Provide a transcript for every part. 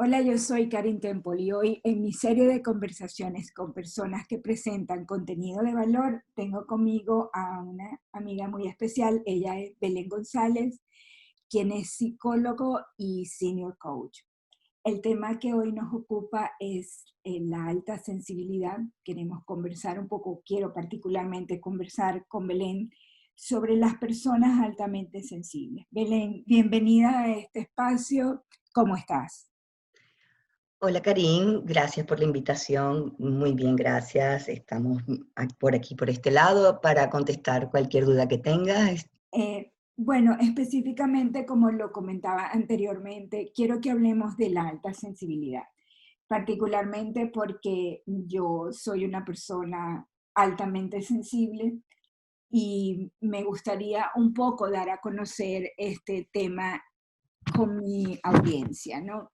Hola, yo soy Karin Temple y hoy en mi serie de conversaciones con personas que presentan contenido de valor, tengo conmigo a una amiga muy especial. Ella es Belén González, quien es psicólogo y senior coach. El tema que hoy nos ocupa es la alta sensibilidad. Queremos conversar un poco, quiero particularmente conversar con Belén sobre las personas altamente sensibles. Belén, bienvenida a este espacio. ¿Cómo estás? Hola Karin, gracias por la invitación. Muy bien, gracias. Estamos por aquí, por este lado, para contestar cualquier duda que tengas. Bueno, específicamente, como lo comentaba anteriormente, quiero que hablemos de la alta sensibilidad, particularmente porque yo soy una persona altamente sensible y me gustaría un poco dar a conocer este tema con mi audiencia, ¿no?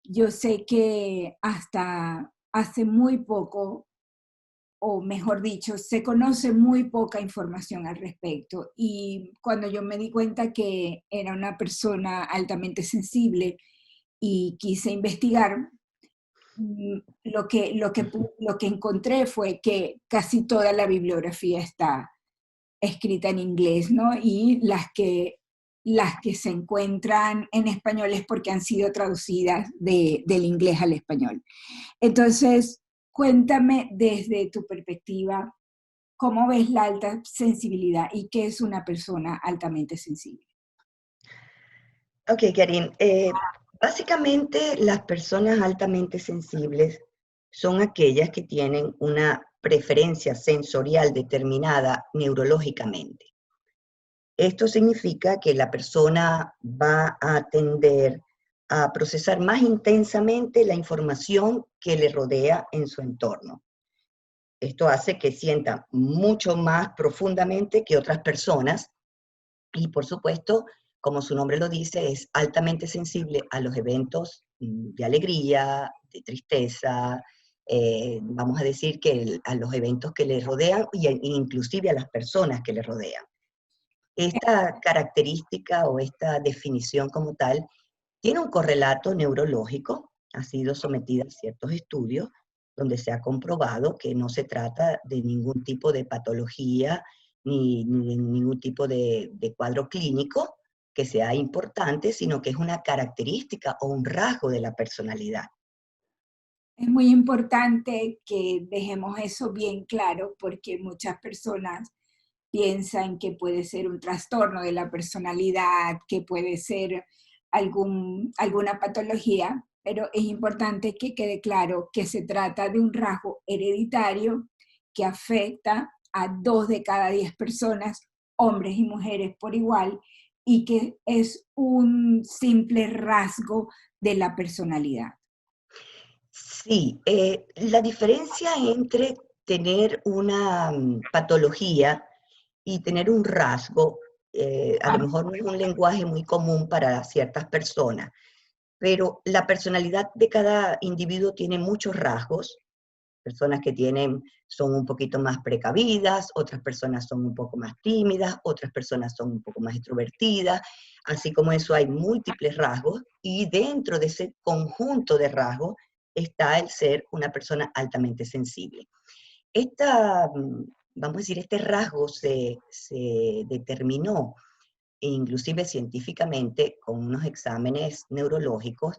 Yo sé que hasta hace muy poco, o mejor dicho, se conoce muy poca información al respecto. Y cuando yo me di cuenta que era una persona altamente sensible y quise investigar, lo que encontré fue que casi toda la bibliografía está escrita en inglés, ¿no? Y las que se encuentran en español es porque han sido traducidas del inglés al español. Entonces, cuéntame desde tu perspectiva, ¿cómo ves la alta sensibilidad y qué es una persona altamente sensible? Ok, Karin, básicamente las personas altamente sensibles son aquellas que tienen una preferencia sensorial determinada neurológicamente. Esto significa que la persona va a tender a procesar más intensamente la información que le rodea en su entorno. Esto hace que sienta mucho más profundamente que otras personas y, por supuesto, como su nombre lo dice, es altamente sensible a los eventos de alegría, de tristeza, vamos a decir que a los eventos que le rodean e inclusive a las personas que le rodean. Esta característica o esta definición como tal tiene un correlato neurológico, ha sido sometida a ciertos estudios donde se ha comprobado que no se trata de ningún tipo de patología ni de ningún tipo de cuadro clínico que sea importante, sino que es una característica o un rasgo de la personalidad. Es muy importante que dejemos eso bien claro porque muchas personas piensan que puede ser un trastorno de la personalidad, que puede ser alguna patología, pero es importante que quede claro que se trata de un rasgo hereditario que afecta a 2 de cada 10 personas, hombres y mujeres por igual, y que es un simple rasgo de la personalidad. Sí, la diferencia entre tener una patología y tener un rasgo, a lo mejor no es un lenguaje muy común para ciertas personas, pero la personalidad de cada individuo tiene muchos rasgos. Personas que son un poquito más precavidas, otras personas son un poco más tímidas, otras personas son un poco más extrovertidas, así como eso hay múltiples rasgos y dentro de ese conjunto de rasgos está el ser una persona altamente sensible. Vamos a decir, este rasgo se determinó inclusive científicamente con unos exámenes neurológicos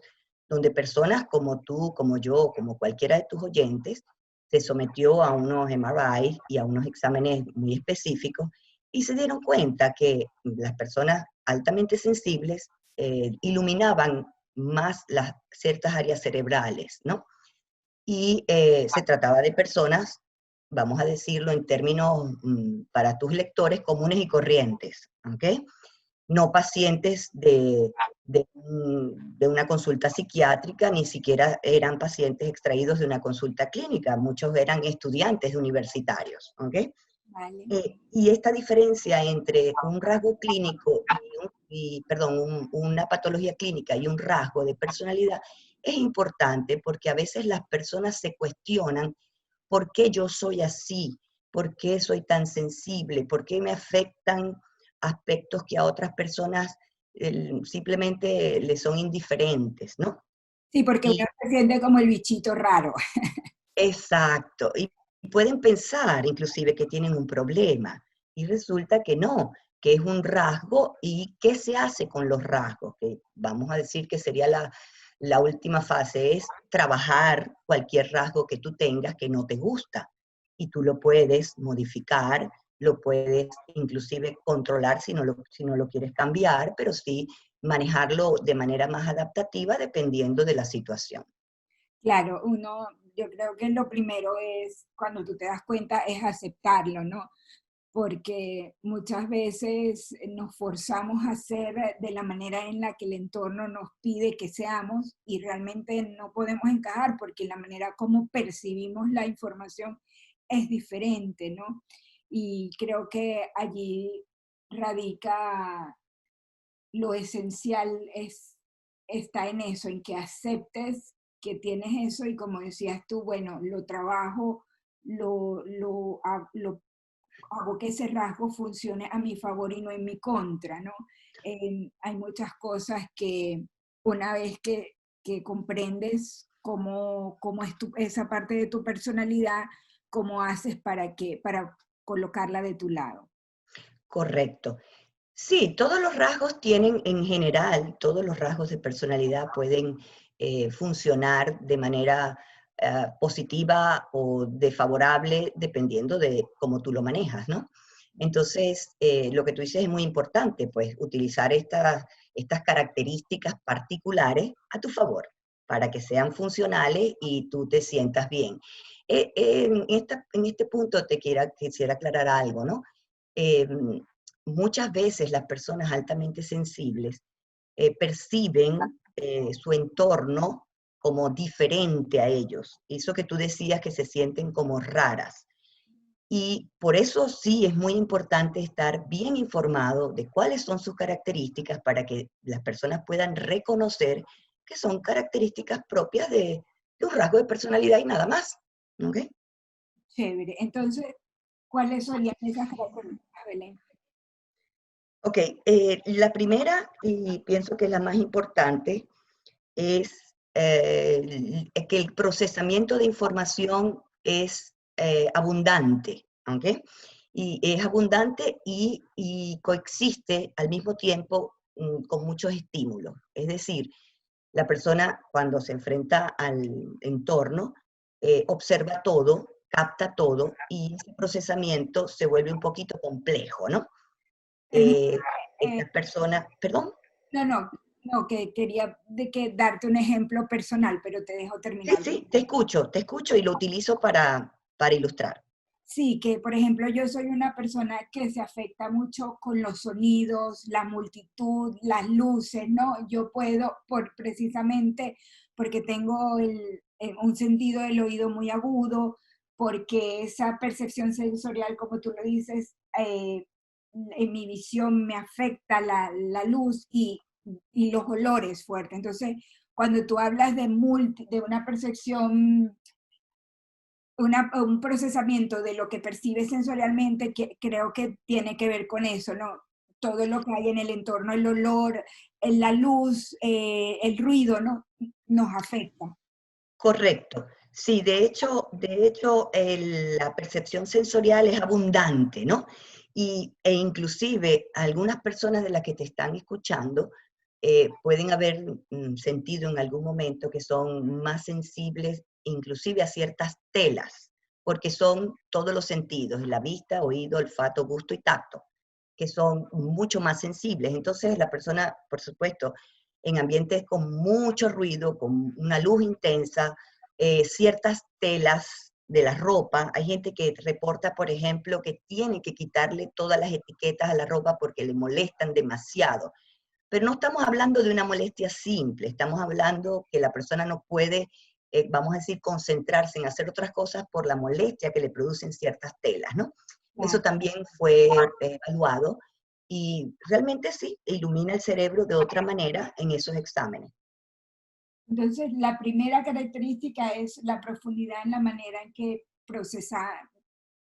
donde personas como tú, como yo, como cualquiera de tus oyentes, se sometió a unos MRI y a unos exámenes muy específicos y se dieron cuenta que las personas altamente sensibles iluminaban más las ciertas áreas cerebrales, ¿no? Y se trataba de personas, vamos a decirlo en términos para tus lectores, comunes y corrientes, ¿ok? No pacientes de una consulta psiquiátrica, ni siquiera eran pacientes extraídos de una consulta clínica, muchos eran estudiantes universitarios, ¿ok? ¿Vale? Y esta diferencia entre un rasgo clínico perdón, una patología clínica y un rasgo de personalidad es importante porque a veces las personas se cuestionan por qué yo soy así, por qué soy tan sensible, por qué me afectan aspectos que a otras personas simplemente les son indiferentes, ¿no? Sí, porque uno Y se siente como el bichito raro. exacto, y pueden pensar inclusive que tienen un problema, y resulta que no, que es un rasgo, y ¿qué se hace con los rasgos? Que vamos a decir que sería la última fase, es trabajar cualquier rasgo que tú tengas que no te gusta, y tú lo puedes modificar, lo puedes inclusive controlar si no lo quieres cambiar, pero sí manejarlo de manera más adaptativa dependiendo de la situación. Claro, yo creo que lo primero es, cuando tú te das cuenta, es aceptarlo, ¿no? Porque muchas veces nos forzamos a ser de la manera en la que el entorno nos pide que seamos y realmente no podemos encajar porque la manera como percibimos la información es diferente, ¿no? Y creo que allí radica lo esencial está en eso, en que aceptes que tienes eso y como decías tú, bueno, lo trabajo, lo hago que ese rasgo funcione a mi favor y no en mi contra, ¿no? Hay muchas cosas que una vez que comprendes cómo es esa parte de tu personalidad, cómo haces para colocarla de tu lado. Correcto. Sí, todos los rasgos tienen, en general, todos los rasgos de personalidad pueden funcionar de manera positiva o desfavorable, dependiendo de cómo tú lo manejas, ¿no? Entonces, lo que tú dices es muy importante, pues, utilizar estas características particulares a tu favor, para que sean funcionales y tú te sientas bien. En este punto quisiera aclarar algo, ¿no? Em, Muchas veces las personas altamente sensibles perciben su entorno como diferente a ellos. Eso que tú decías que se sienten como raras. Y por eso sí es muy importante estar bien informado de cuáles son sus características para que las personas puedan reconocer que son características propias de un rasgo de personalidad y nada más. ¿Ok? Chévere. Entonces, ¿cuáles serían esas características, Belén? Ok, la primera, y pienso que es la más importante, es que el procesamiento de información es abundante, ¿ok? Y es abundante y coexiste al mismo tiempo con muchos estímulos. Es decir, la persona cuando se enfrenta al entorno observa todo, capta todo y ese procesamiento se vuelve un poquito complejo, ¿no? Permíteme, Eh, eh, Estas personas, perdón. no, no, no, que quería darte un ejemplo personal, pero te dejo Sí, terminar. sí, te escucho y lo utilizo para ilustrar. Sí, que por ejemplo yo soy una persona que se afecta mucho con los sonidos, la multitud, las luces, ¿no? Yo puedo, precisamente porque tengo un sentido del oído muy agudo, porque esa percepción sensorial, como tú lo dices, en mi visión me afecta la luz y los olores fuertes. Entonces, cuando tú hablas de una percepción un procesamiento de lo que percibes sensorialmente, que creo que tiene que ver con eso, ¿no? Todo lo que hay en el entorno, el olor, la luz, el ruido, ¿no? Nos afecta. Correcto. Sí, la percepción sensorial es abundante, ¿no? E inclusive algunas personas de las que te están escuchando pueden haber sentido en algún momento que son más sensibles inclusive a ciertas telas, porque son todos los sentidos, la vista, oído, olfato, gusto y tacto, que son mucho más sensibles. Entonces la persona, por supuesto, en ambientes con mucho ruido, con una luz intensa, ciertas telas de la ropa. Hay gente que reporta, por ejemplo, que tiene que quitarle todas las etiquetas a la ropa porque le molestan demasiado. Pero no estamos hablando de una molestia simple, estamos hablando que la persona no puede, vamos a decir, concentrarse en hacer otras cosas por la molestia que le producen ciertas telas, ¿no? Eso Claro. también fue evaluado y realmente sí, ilumina el cerebro de otra manera en esos exámenes. Entonces, la primera característica es la profundidad en la manera en que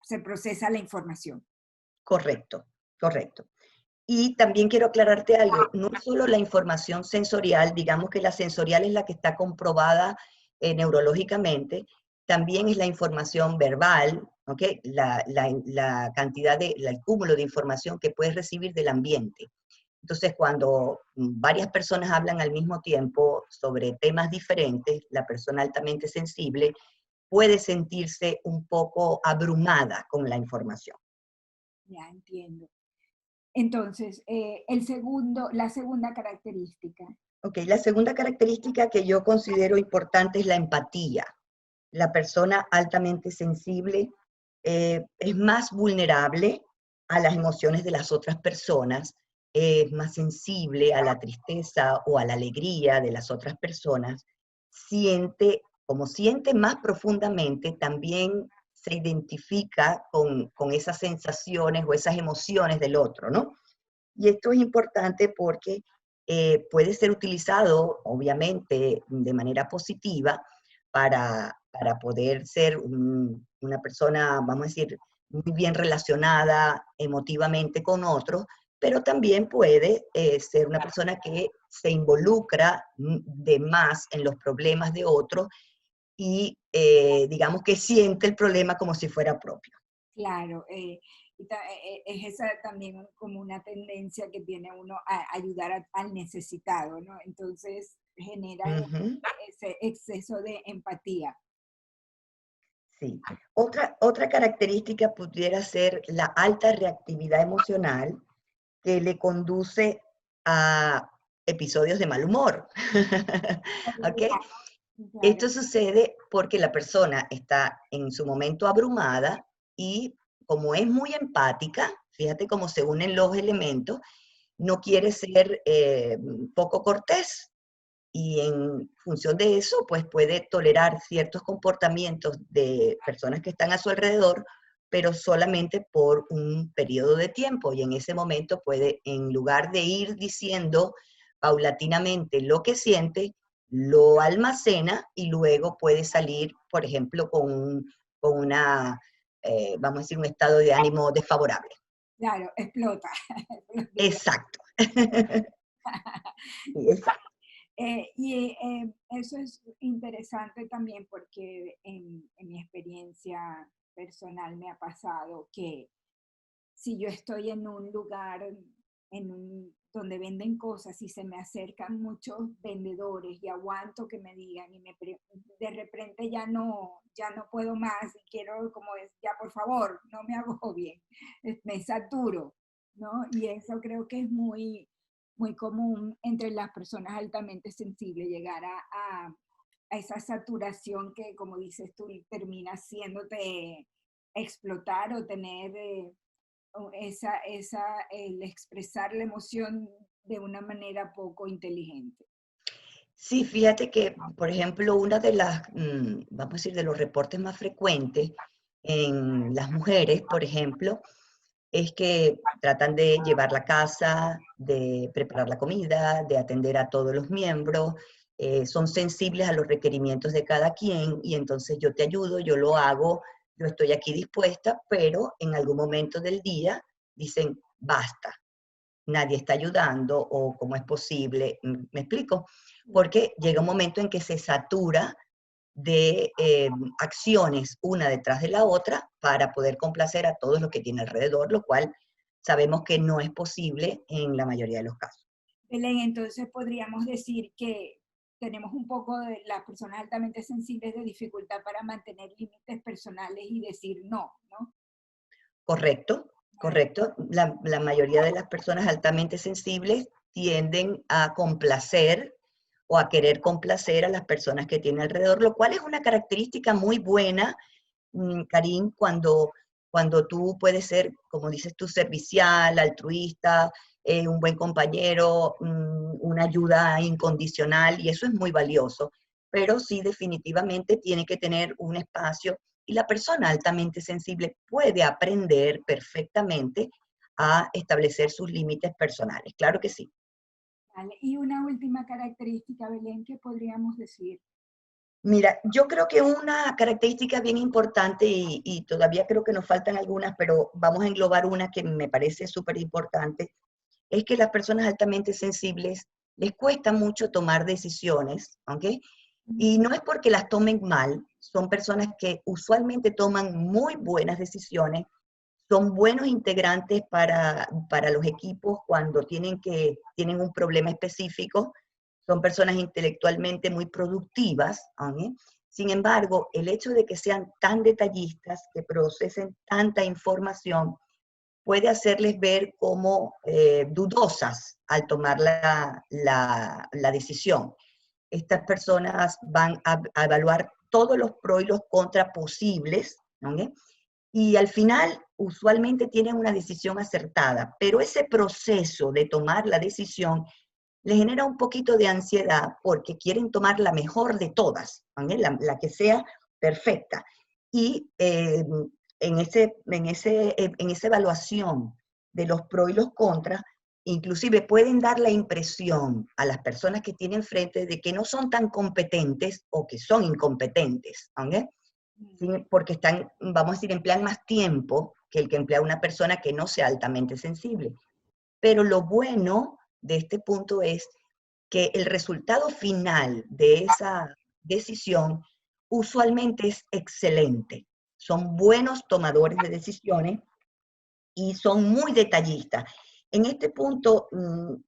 se procesa la información. Correcto, correcto. Y también quiero aclararte algo, no es solo la información sensorial, digamos que la sensorial es la que está comprobada neurológicamente, también es la información verbal, ¿ok? La cantidad el cúmulo de información que puedes recibir del ambiente. Entonces, cuando varias personas hablan al mismo tiempo sobre temas diferentes, la persona altamente sensible puede sentirse un poco abrumada con la información. Ya entiendo. Entonces, la segunda característica. Ok, la segunda característica que yo considero importante es la empatía. La persona altamente sensible es más vulnerable a las emociones de las otras personas, es más sensible a la tristeza o a la alegría de las otras personas, como siente más profundamente, también se identifica con esas sensaciones o esas emociones del otro, ¿no? Y esto es importante porque puede ser utilizado, obviamente, de manera positiva para poder ser una persona, vamos a decir, muy bien relacionada emotivamente con otros, pero también puede ser una persona que se involucra de más en los problemas de otros y digamos que siente el problema como si fuera propio. Claro, es esa también como una tendencia que tiene uno a ayudar al necesitado, ¿no? Entonces genera Ujú. ese exceso de empatía. Sí. Otra característica pudiera ser la alta reactividad emocional que le conduce a episodios de mal humor. ¿Ok? Claro, Esto sucede porque la persona está en su momento abrumada y como es muy empática, fíjate cómo se unen los elementos, no quiere ser poco cortés y en función de eso, pues puede tolerar ciertos comportamientos de personas que están a su alrededor, pero solamente por un periodo de tiempo. Y en ese momento puede, en lugar de ir diciendo paulatinamente lo que siente, lo almacena y luego puede salir, por ejemplo, con una, vamos a decir, un estado de ánimo desfavorable. claro, explota. Exacto. Exacto. Eso es interesante también porque en mi experiencia personal me ha pasado que si yo estoy en un lugar donde venden cosas y se me acercan muchos vendedores y aguanto que me digan y de repente ya no puedo más y quiero como es, ya por favor, no me agobien, me saturo, ¿no? Y eso creo que es muy común entre las personas altamente sensibles, llegar a esa saturación que, como dices tú, termina haciéndote explotar o tener el expresar la emoción de una manera poco inteligente. Sí, fíjate que, por ejemplo, una de las, vamos a decir, de los reportes más frecuentes en las mujeres, por ejemplo, es que tratan de llevar la casa, de preparar la comida, de atender a todos los miembros, son sensibles a los requerimientos de cada quien y entonces yo te ayudo, yo lo hago, yo estoy aquí dispuesta, pero en algún momento del día dicen, basta, nadie está ayudando o cómo es posible, ¿me explico? Porque llega un momento en que se satura de acciones una detrás de la otra para poder complacer a todos los que tiene alrededor, lo cual sabemos que no es posible en la mayoría de los casos. Belén, entonces podríamos decir que tenemos un poco de las personas altamente sensibles de dificultad para mantener límites personales y decir no, ¿no? Correcto, correcto. La mayoría de las personas altamente sensibles tienden a complacer o a querer complacer a las personas que tienen alrededor, lo cual es una característica muy buena, Karim, cuando tú puedes ser, como dices tú, servicial, altruista, un buen compañero, una ayuda incondicional, y eso es muy valioso. Pero sí, definitivamente tiene que tener un espacio y la persona altamente sensible puede aprender perfectamente a establecer sus límites personales. Claro que sí. Vale. Y una última característica, Belén, que podríamos decir. Mira, yo creo que una característica bien importante y todavía creo que nos faltan algunas, pero vamos a englobar una que me parece súper importante, es que las personas altamente sensibles les cuesta mucho tomar decisiones, ¿ok? Y no es porque las tomen mal, son personas que usualmente toman muy buenas decisiones, son buenos integrantes para los equipos cuando tienen un problema específico, son personas intelectualmente muy productivas, ¿ok? Sin embargo, el hecho de que sean tan detallistas, que procesen tanta información, puede hacerles ver como dudosas al tomar la decisión. Estas personas van a evaluar todos los pros y los contras posibles, ¿no? Y al final usualmente tienen una decisión acertada, pero ese proceso de tomar la decisión les genera un poquito de ansiedad porque quieren tomar la mejor de todas, ¿no? La que sea perfecta. Y en esa evaluación de los pros y los contras, inclusive pueden dar la impresión a las personas que tienen frente de que no son tan competentes o que son incompetentes, ¿okay? Sí, porque están, vamos a decir, emplean más tiempo que el que emplea una persona que no sea altamente sensible. Pero lo bueno de este punto es que el resultado final de esa decisión usualmente es excelente. Son buenos tomadores de decisiones y son muy detallistas. En este punto,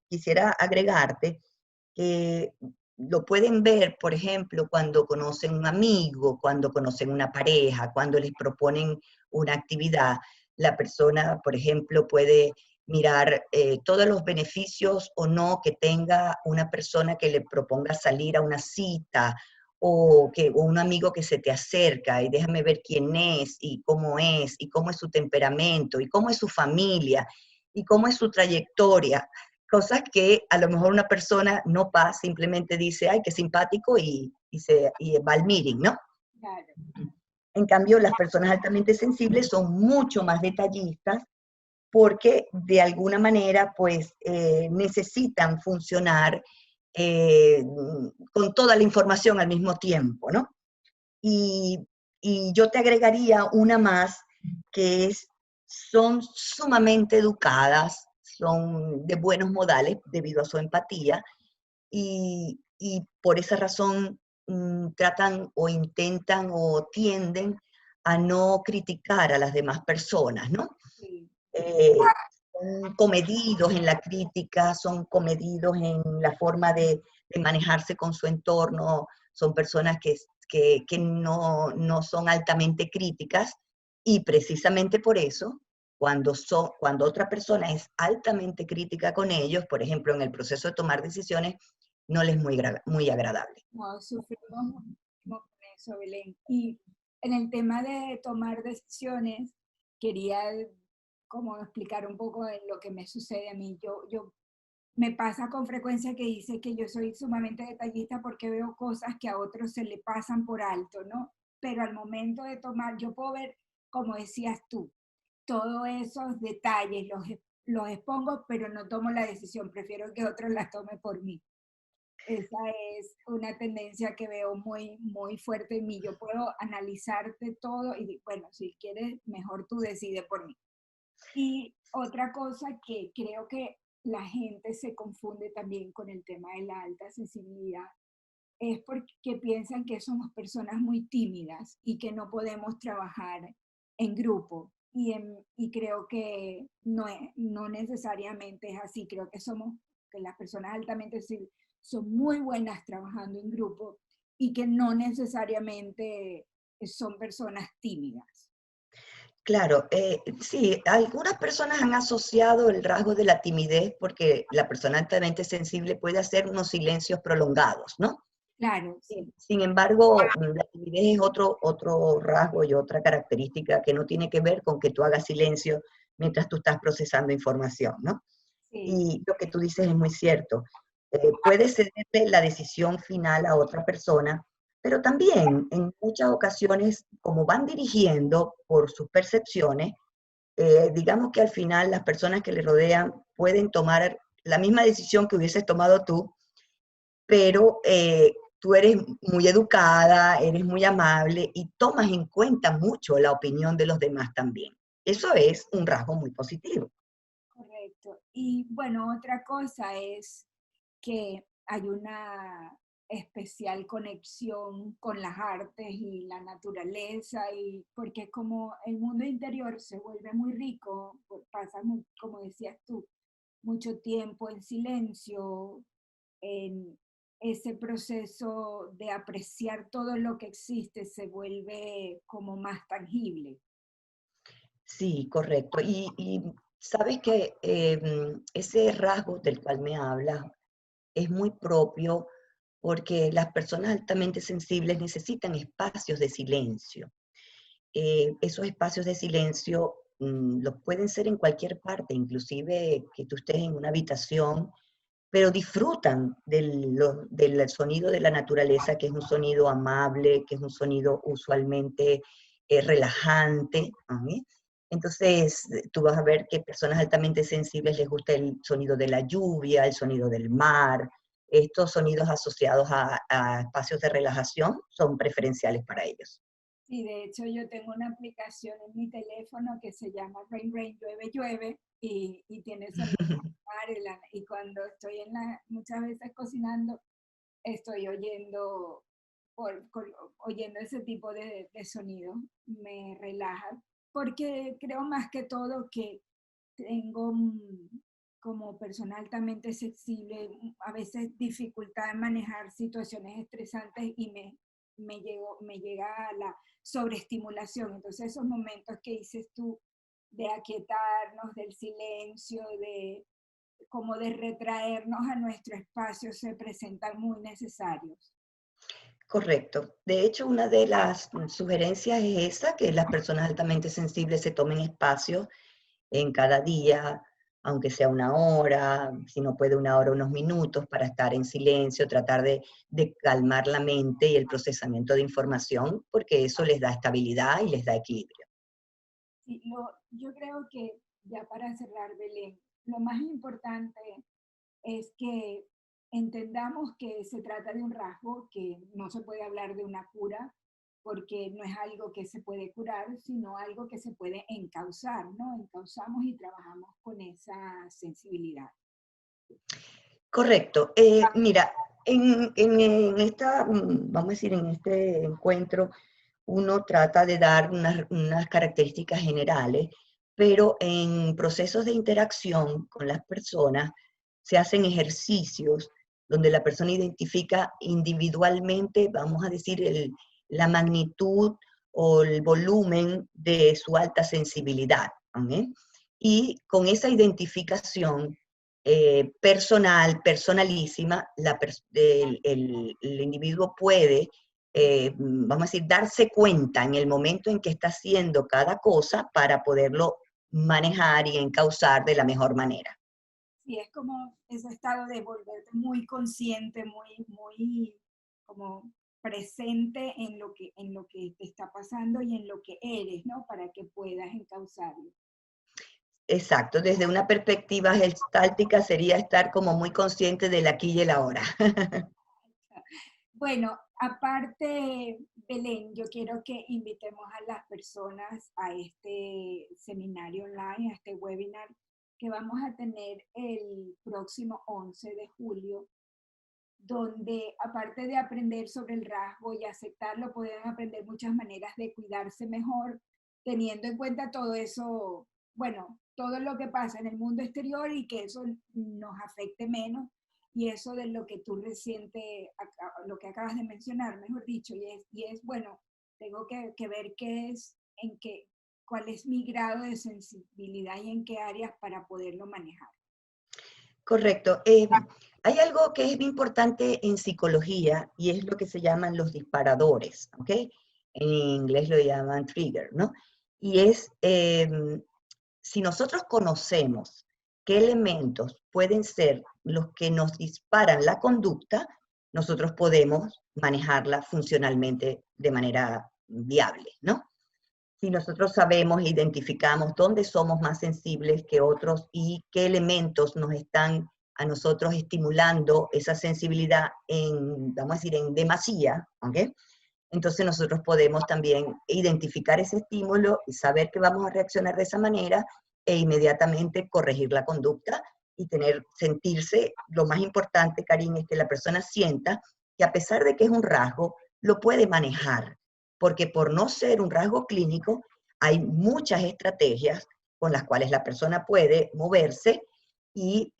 quisiera agregarte que lo pueden ver, por ejemplo, cuando conocen un amigo, cuando conocen una pareja, cuando les proponen una actividad. La persona, por ejemplo, puede mirar todos los beneficios o no que tenga una persona que le proponga salir a una cita o un amigo que se te acerca y déjame ver quién es y cómo es su temperamento y cómo es su familia y cómo es su trayectoria. Cosas que a lo mejor una persona no pasa, simplemente dice, ay, qué simpático y va al meeting, ¿no? Claro. En cambio, las personas altamente sensibles son mucho más detallistas porque de alguna manera pues necesitan funcionar con toda la información al mismo tiempo, ¿no? Y, y yo te agregaría una más que es, son sumamente educadas, son de buenos modales debido a su empatía y por esa razón tratan o intentan o tienden a no criticar a las demás personas, ¿no? Sí. Son comedidos en la crítica, son comedidos en la forma de manejarse con su entorno, son personas que no son altamente críticas y precisamente por eso, cuando otra persona es altamente crítica con ellos, por ejemplo, en el proceso de tomar decisiones, no les es muy agradable. No, sufrimos muchísimo con eso, Belén. Y en el tema de tomar decisiones, quería como explicar un poco de lo que me sucede a mí. Me pasa con frecuencia que dice que yo soy sumamente detallista porque veo cosas que a otros se le pasan por alto, ¿no? Pero al momento de tomar, yo puedo ver, como decías tú, todos esos detalles, los expongo, pero no tomo la decisión, prefiero que otros la tome por mí. Esa es una tendencia que veo muy, muy fuerte en mí. Yo puedo analizarte todo y, bueno, si quieres, mejor tú decides por mí. Y otra cosa que creo que la gente se confunde también con el tema de la alta sensibilidad es porque piensan que somos personas muy tímidas y que no podemos trabajar en grupo. Y creo que no necesariamente es así. Creo que las personas altamente sensibles son muy buenas trabajando en grupo y que no necesariamente son personas tímidas. Claro, sí, algunas personas han asociado el rasgo de la timidez porque la persona altamente sensible puede hacer unos silencios prolongados, ¿no? Claro, sí. Sin embargo, la timidez es otro rasgo y otra característica que no tiene que ver con que tú hagas silencio mientras tú estás procesando información, ¿no? Sí. Y lo que tú dices es muy cierto. Puede cederle la decisión final a otra persona, pero también en muchas ocasiones, como van dirigiendo por sus percepciones, digamos que al final las personas que le rodean pueden tomar la misma decisión que hubieses tomado tú, pero tú eres muy educada, eres muy amable y tomas en cuenta mucho la opinión de los demás también. Eso es un rasgo muy positivo. Correcto. correcto. Y bueno, otra cosa es que hay una especial conexión con las artes y la naturaleza, y porque como el mundo interior se vuelve muy rico, pasa, como decías tú, mucho tiempo en silencio, en ese proceso de apreciar todo lo que existe se vuelve como más tangible. Sí, correcto. Y sabes que ese rasgo del cual me hablas es muy propio porque las personas altamente sensibles necesitan espacios de silencio. Esos espacios de silencio los pueden ser en cualquier parte, inclusive que tú estés en una habitación, pero disfrutan del sonido de la naturaleza, que es un sonido amable, que es un sonido usualmente relajante. ¿Sí? Entonces, tú vas a ver que personas altamente sensibles les gusta el sonido de la lluvia, el sonido del mar. Estos sonidos asociados a espacios de relajación son preferenciales para ellos. Sí, de hecho yo tengo una aplicación en mi teléfono que se llama Rain Rain Llueve Llueve y tiene sonido del mar y cuando estoy muchas veces cocinando, estoy oyendo ese tipo de sonido, me relaja, porque creo más que todo que tengo como persona altamente sensible, a veces dificultad en manejar situaciones estresantes y me llega a la sobreestimulación. Entonces esos momentos que dices tú de aquietarnos, del silencio, como de retraernos a nuestro espacio se presentan muy necesarios. Correcto. De hecho, una de las sugerencias es esa, que las personas altamente sensibles se tomen espacio en cada día, aunque sea una hora, si no puede una hora, unos minutos, para estar en silencio, tratar de calmar la mente y el procesamiento de información, porque eso les da estabilidad y les da equilibrio. Sí, yo creo que ya para cerrar, Belén, lo más importante es que entendamos que se trata de un rasgo, que no se puede hablar de una cura, porque no es algo que se puede curar, sino algo que se puede encauzar, ¿no? Encauzamos y trabajamos con esa sensibilidad. Correcto. Mira, en esta, vamos a decir, en este encuentro, uno trata de dar unas características generales, pero en procesos de interacción con las personas se hacen ejercicios donde la persona identifica individualmente, vamos a decir, la magnitud o el volumen de su alta sensibilidad. ¿Ok? Y con esa identificación personal, personalísima, el individuo puede vamos a decir, darse cuenta en el momento en que está haciendo cada cosa para poderlo manejar y encauzar de la mejor manera. Sí, es como ese estado de volverte muy consciente, muy como presente en lo que te está pasando y en lo que eres, ¿no? Para que puedas encauzarlo. Exacto, desde una perspectiva gestáltica sería estar como muy consciente del aquí y el ahora. Bueno, aparte, Belén, yo quiero que invitemos a las personas a este seminario online, a este webinar que vamos a tener el próximo 11 de julio, donde aparte de aprender sobre el rasgo y aceptarlo, pueden aprender muchas maneras de cuidarse mejor, teniendo en cuenta todo eso, bueno, todo lo que pasa en el mundo exterior y que eso nos afecte menos. Y eso de lo que tú reciente, lo que acabas de mencionar, mejor dicho, bueno, tengo que ver qué es, cuál es mi grado de sensibilidad y en qué áreas para poderlo manejar. Correcto. Hay algo que es importante en psicología y es lo que se llaman los disparadores, ¿ok? En inglés lo llaman trigger, ¿no? Y es, si nosotros conocemos qué elementos pueden ser los que nos disparan la conducta, nosotros podemos manejarla funcionalmente de manera viable, ¿no? Si nosotros sabemos, identificamos dónde somos más sensibles que otros y qué elementos nos están a nosotros estimulando esa sensibilidad en, vamos a decir, en demasía, ¿ok? Entonces nosotros podemos también identificar ese estímulo y saber que vamos a reaccionar de esa manera e inmediatamente corregir la conducta y sentirse, lo más importante, Karin, es que la persona sienta que a pesar de que es un rasgo, lo puede manejar, porque por no ser un rasgo clínico, hay muchas estrategias con las cuales la persona puede moverse y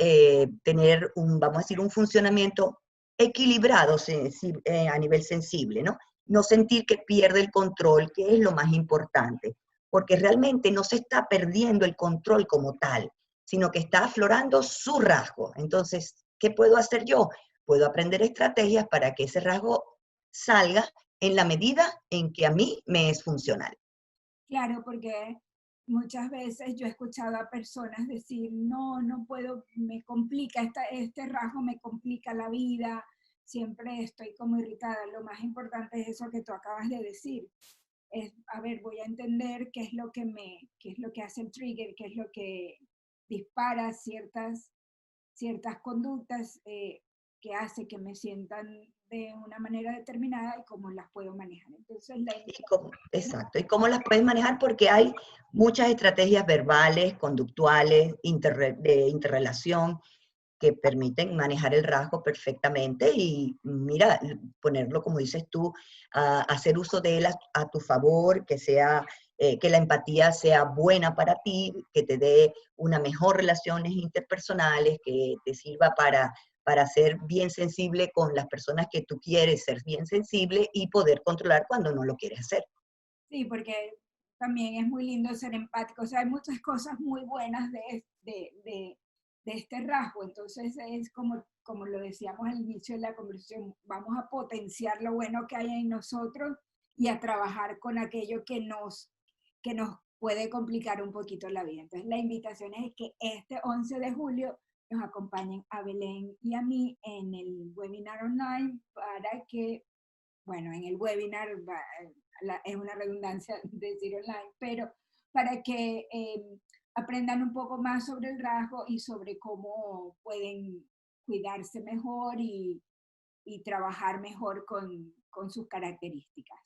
tener vamos a decir, un funcionamiento equilibrado a nivel sensible, ¿no? No sentir que pierde el control, que es lo más importante, porque realmente no se está perdiendo el control como tal, sino que está aflorando su rasgo. Entonces, ¿qué puedo hacer yo? Puedo aprender estrategias para que ese rasgo salga en la medida en que a mí me es funcional. Claro, porque muchas veces yo he escuchado a personas decir, no, no puedo, me complica, este rasgo me complica la vida, siempre estoy como irritada. Lo más importante es eso que tú acabas de decir. Es, a ver, voy a entender qué es lo que hace el trigger, qué es lo que dispara ciertas conductas que hace que me sientan de una manera determinada y cómo las puedo manejar. Entonces, la Exacto, y cómo las puedes manejar porque hay muchas estrategias verbales, conductuales, de interrelación que permiten manejar el rasgo perfectamente y mira, ponerlo como dices tú, hacer uso de él a tu favor, que la empatía sea buena para ti, que te dé una mejor relaciones interpersonales, que te sirva para ser bien sensible con las personas que tú quieres ser bien sensible y poder controlar cuando no lo quieres hacer. Sí, porque también es muy lindo ser empático. O sea, hay muchas cosas muy buenas de este rasgo. Entonces es como lo decíamos al inicio de la conversación, vamos a potenciar lo bueno que hay en nosotros y a trabajar con aquello que nos puede complicar un poquito la vida. Entonces la invitación es que este 11 de julio nos acompañen a Belén y a mí en el webinar online para que, bueno, en el webinar es una redundancia decir online, pero para que aprendan un poco más sobre el rasgo y sobre cómo pueden cuidarse mejor y trabajar mejor con sus características.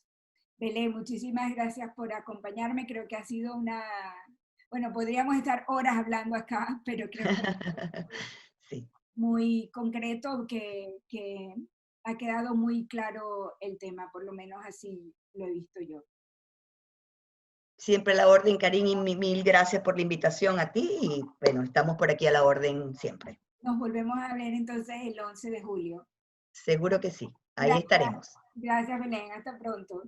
Belén, muchísimas gracias por acompañarme. Creo que ha sido bueno, podríamos estar horas hablando acá, pero creo que Sí. muy concreto que ha quedado muy claro el tema, por lo menos así lo he visto yo. Siempre a la orden, Karin, y mil gracias por la invitación a ti y bueno, estamos por aquí a la orden siempre. Nos volvemos a ver entonces el 11 de julio. Seguro que sí. Ahí Gracias, estaremos. gracias Belén, hasta pronto.